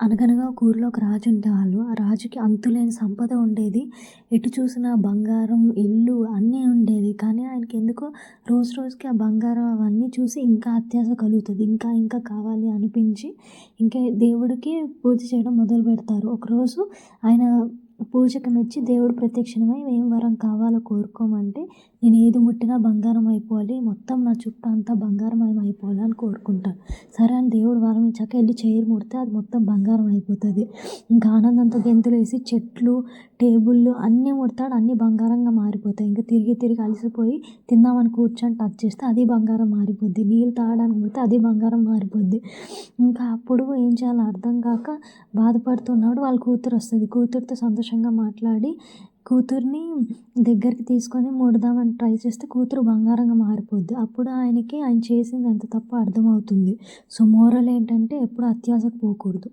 అనగనగా ఒక ఊరిలో ఒక రాజు ఉండేవాళ్ళు. ఆ రాజుకి అంతులేని సంపద ఉండేది. ఎటు చూసినా బంగారం, ఇల్లు అన్నీ ఉండేది. కానీ ఆయనకెందుకో రోజు రోజుకి ఆ బంగారం అవన్నీ చూసి ఇంకా అత్యాస కలుగుతది. ఇంకా ఇంకా కావాలి అనిపించి ఇంకా దేవుడికి పూజ చేయడం మొదలుపెడతారు. ఒకరోజు ఆయన పూజకి మెచ్చి దేవుడు ప్రత్యక్షమై ఏం వరం కావాలో కోరుకోమంటే, నేను ఏది ముట్టినా బంగారం అయిపోవాలి. మొత్తం నా చుట్టూ అంతా బంగారమయం అయిపోవాలి అని కోరుకుంటారు. సరే అని దేవుడు వరం ఇచ్చాక ఎళ్లి చైర్ ముడితే అది మొత్తం బంగారం అయిపోతది. ఇంకా ఆనందంతో గెంతులేసి చెట్లు, టేబుల్లు అన్నీ ముడతాడు. అన్నీ బంగారంగా మారిపోతాయి. ఇంక తిరిగి తిరిగి అలసిపోయి తిందామని కూర్చొని టచ్ చేస్తే అది బంగారం మారిపోద్ది. నీళ్ళు తాగడానికి పోతే అది బంగారం మారిపోద్ది. ఇంకా అప్పుడు ఏం చేయాలో అర్థం కాక బాధపడుతున్నప్పుడు వాళ్ళ కూతురొస్తది. కూతురితో సంతోషంగా మాట్లాడి కూతుర్ని దగ్గరికి తీసుకొని ముడదామని ట్రై చేస్తే కూతురు బంగారంగా మారిపోద్ది. అప్పుడు ఆయనకి ఆయన చేసింది ఎంత తప్పో అర్థమవుతుంది. సో, మోరల్ ఏంటంటే ఎప్పుడు అత్యాసకు పోకూడదు.